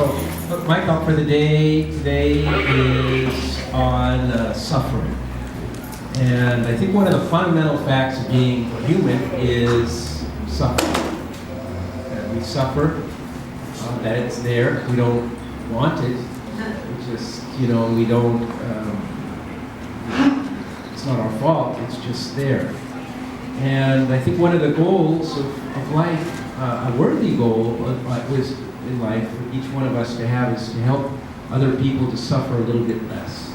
So, look, my talk for the day today is on suffering. And I think one of the fundamental facts of being human is suffering. That we suffer, that it's there. We don't want it. We just, we don't, it's not our fault, it's just there. And I think one of the goals of life, a worthy goal was in life for each one of us to have is to help other people to suffer a little bit less.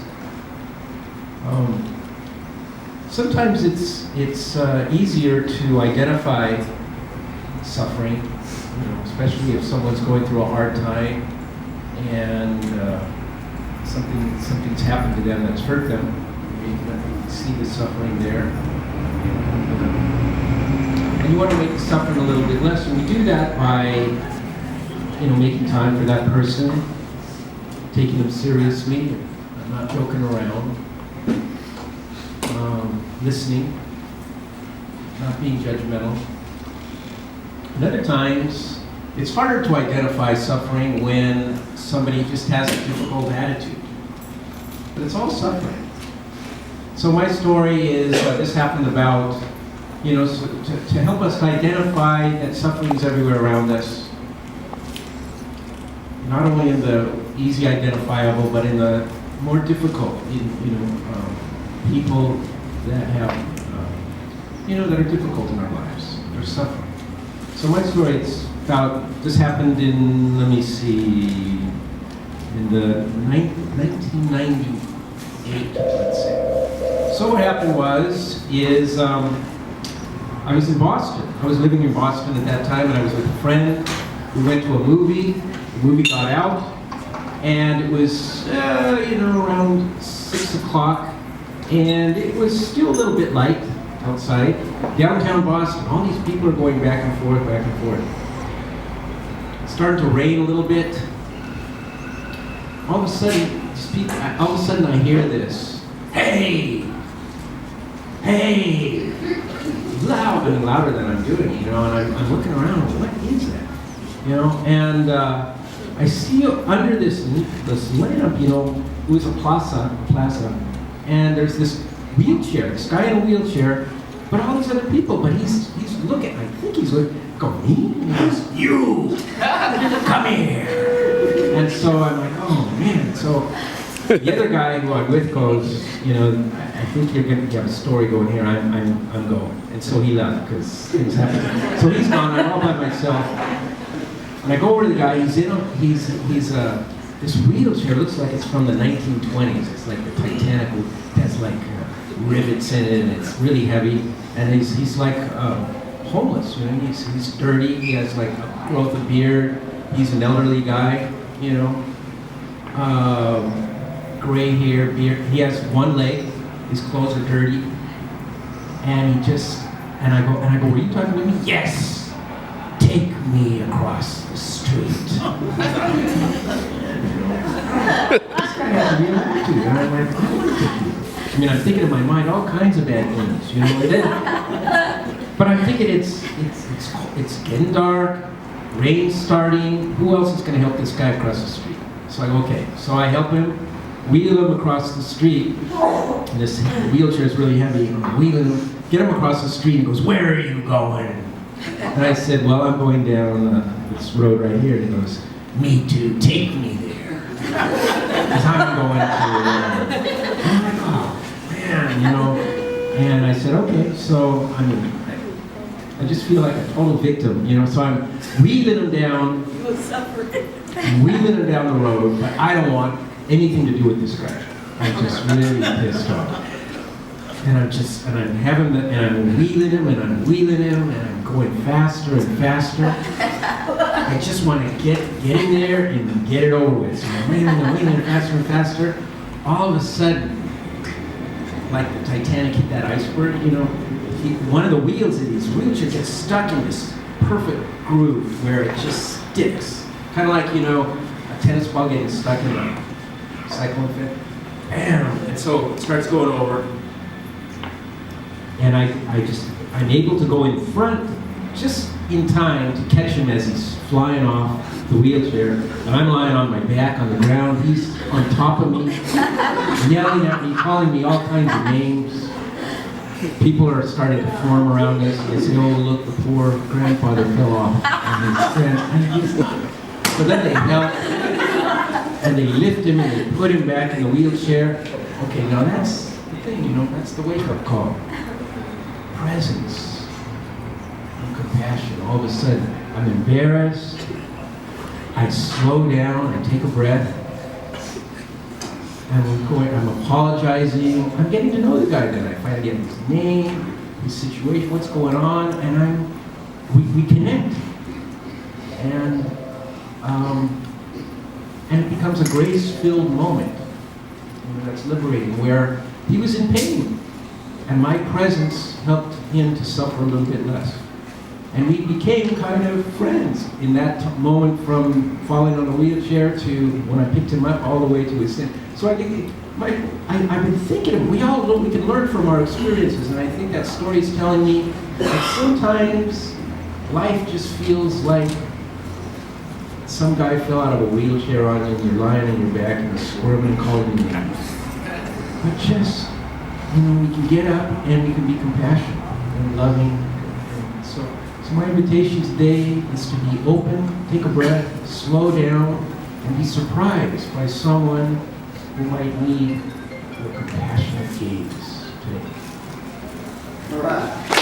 Sometimes it's easier to identify suffering, especially if someone's going through a hard time and something's happened to them that's hurt them. You can see the suffering there. And you want to make the suffering a little bit less, and we do that by, making time for that person, taking them seriously, not joking around, listening, not being judgmental. And other times, it's harder to identify suffering when somebody just has a difficult attitude. But it's all suffering. So my story is, this happened about, to help us identify that suffering is everywhere around us. Not only in the easy identifiable, but in the more difficult, people that have, that are difficult in our lives. They're suffering. So my story is about, this happened in, in the 1998, let's say. So what happened is I was in Boston. I was living in Boston at that time, and I was with a friend. We went to a movie. The movie got out, and it was, around 6 o'clock, and it was still a little bit light outside. Downtown Boston, all these people are going back and forth, back and forth. It started to rain a little bit. All of a sudden, I hear this, hey, loud and louder than I'm doing, and I'm looking around, what is that? And I see under this lamp, it was a plaza, and there's this wheelchair, this guy in a wheelchair, but all these other people, but he's looking, I think he's looking, go, me? And he goes, you, come here. And so I'm like, oh man, so the other guy who I'm with goes, I think you're going to have a story going here, I'm going. And so he left, because things happen. So he's gone, I'm all by myself. And I go over to the guy, he's this wheelchair looks like it's from the 1920s. It's like the Titanic, it has like rivets in it, and it's really heavy. And he's like homeless, he's dirty, he has like a growth of beard, he's an elderly guy, gray hair, beard. He has one leg, his clothes are dirty, and and I go, were you talking to me? Yes! Take me across the street. This guy has a real attitude. And I'm like, I'm thinking in my mind all kinds of bad things, But I'm thinking it's getting dark, rain's starting. Who else is going to help this guy across the street? So I go, okay. So I help him, wheel him across the street. And this wheelchair is really heavy. I'm wheeling him, get him across the street. He goes, where are you going? And I said, well, I'm going down this road right here. And he goes, me too, take me there. Because I'm going to, I'm like, oh, man, And I said, okay, so, I just feel like a total victim, so I'm wheeling him down. You will suffer. I'm wheeling him down the road, but I don't want anything to do with this guy. I'm just really pissed off. And I'm having and I'm wheeling him, and I'm going faster and faster. I just want to get in there and get it over with. So I'm wheeling faster and faster. All of a sudden, like the Titanic hit that iceberg, one of the wheels of his wheelchair gets stuck in this perfect groove where it just sticks. Kind of like, a tennis ball getting stuck in a cyclone fit. Bam! And so it starts going over. And I'm able to go in front, just in time to catch him as he's flying off the wheelchair, and I'm lying on my back on the ground. He's on top of me, yelling at me, calling me all kinds of names. People are starting to form around us. They say, "Oh, look, the poor grandfather fell off." So then they help, and they lift him and they put him back in the wheelchair. Okay, now that's the thing, that's the wake-up call. Presence and compassion. All of a sudden, I'm embarrassed. I slow down, I take a breath, and I'm apologizing. I'm getting to know the guy then. I find out his name, his situation, what's going on, and we connect. And it becomes a grace-filled moment. That's liberating, where he was in pain, and my presence helped him to suffer a little bit less. And we became kind of friends in that moment, from falling on a wheelchair to when I picked him up all the way to his sin. So I've been thinking, we can learn from our experiences, and I think that story is telling me that sometimes life just feels like some guy fell out of a wheelchair on you, and you're lying on your back and you're squirming, calling your names. But just, we can get up and we can be compassionate and loving. And so my invitation today is to be open, take a breath, slow down, and be surprised by someone who might need your compassionate gaze today. All right.